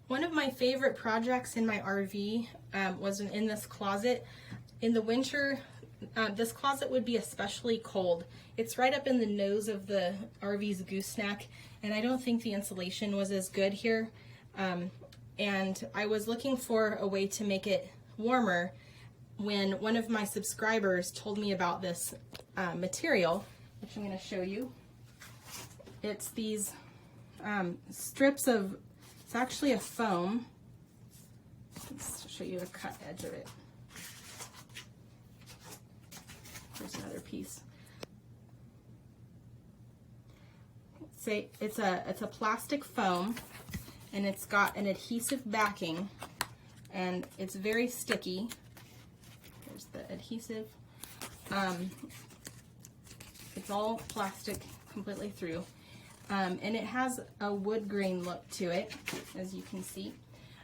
One of my favorite projects in my RV was in this closet. In the winter, this closet would be especially cold. It's right up in the nose of the RV's gooseneck, and I don't think the insulation was as good here. And I was looking for a way to make it warmer when one of my subscribers told me about this material, which I'm going to show you. It's these strips of, it's actually a foam. Let's show you the cut edge of it. Here's another piece. It's a plastic foam, and it's got an adhesive backing, and it's very sticky. Here's the adhesive. It's all plastic completely through. And it has a wood grain look to it, as you can see.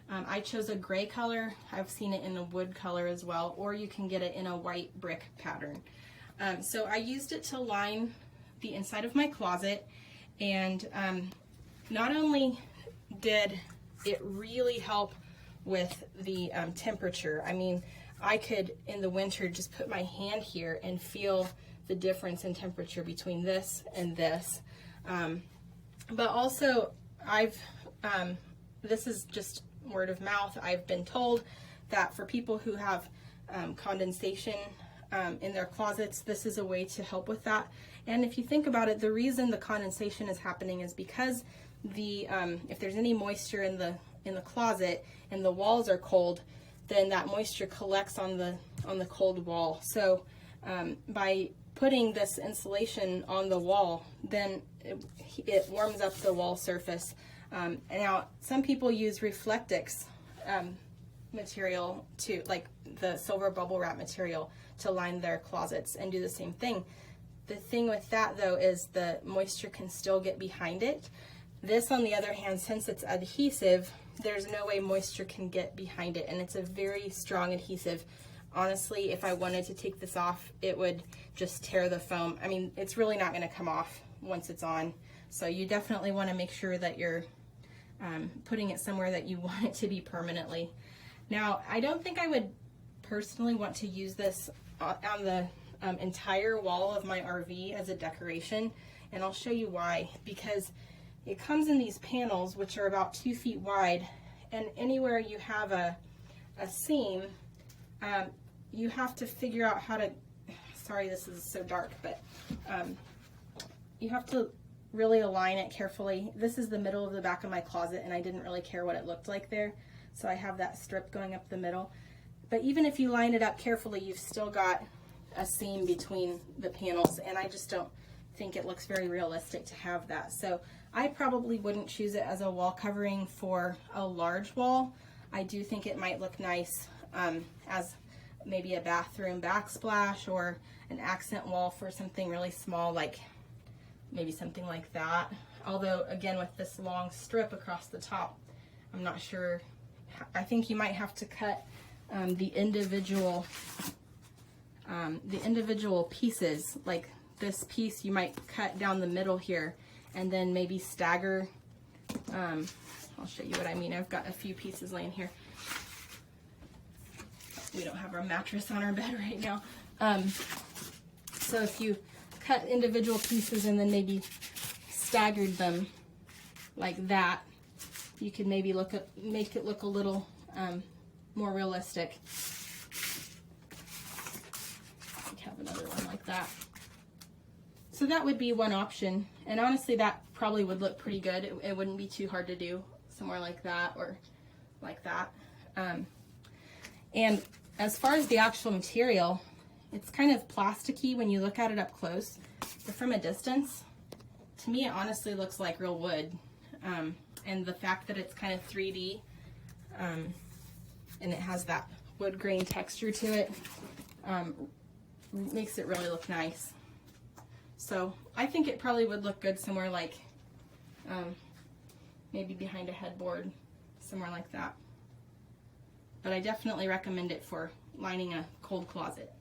I chose a gray color. I've seen it in a wood color as well, or you can get it in a white brick pattern. So I used it to line the inside of my closet, and not only did it really help with the temperature. I mean, I could in the winter just put my hand here and feel the difference in temperature between this and this. But also, this is just word of mouth, I've been told that for people who have condensation in their closets, this is a way to help with that. And if you think about it, the reason the condensation is happening is because if there's any moisture in the closet and the walls are cold, then that moisture collects on the cold wall. So by putting this insulation on the wall, then it warms up the wall surface. And now some people use Reflectix material to, like the silver bubble wrap material, to line their closets and do the same thing. The thing with that though is the moisture can still get behind it. This, on the other hand, since it's adhesive, there's no way moisture can get behind it, and it's a very strong adhesive. Honestly, if I wanted to take this off, it would just tear the foam. I mean, it's really not going to come off once it's on. So you definitely want to make sure that you're putting it somewhere that you want it to be permanently. Now, I don't think I would personally want to use this on the entire wall of my RV as a decoration, and I'll show you why. Because it comes in these panels, which are about 2 feet wide, and anywhere you have a seam, you have to figure out how to, sorry this is so dark, but you have to really align it carefully. This is the middle of the back of my closet, and I didn't really care what it looked like there, so I have that strip going up the middle. But even if you line it up carefully, you've still got a seam between the panels, and I just don't think it looks very realistic to have that. So I probably wouldn't choose it as a wall covering for a large wall. I do think it might look nice as maybe a bathroom backsplash or an accent wall for something really small, like maybe something like that. Although, again, with this long strip across the top, I'm not sure. I think you might have to cut the individual pieces. Like this piece, you might cut down the middle here and then maybe stagger. I'll show you what I mean. I've got a few pieces laying here. We don't have our mattress on our bed right now. So if you cut individual pieces and then maybe staggered them like that, you could maybe make it look a little more realistic. We have another one like that. So that would be one option, and honestly that probably would look pretty good. It wouldn't be too hard to do somewhere like that or like that. And as far as the actual material, it's kind of plasticky when you look at it up close, but from a distance, to me it honestly looks like real wood. And the fact that it's kind of 3D and it has that wood grain texture to it makes it really look nice. So I think it probably would look good somewhere like maybe behind a headboard, somewhere like that. But I definitely recommend it for lining a cold closet.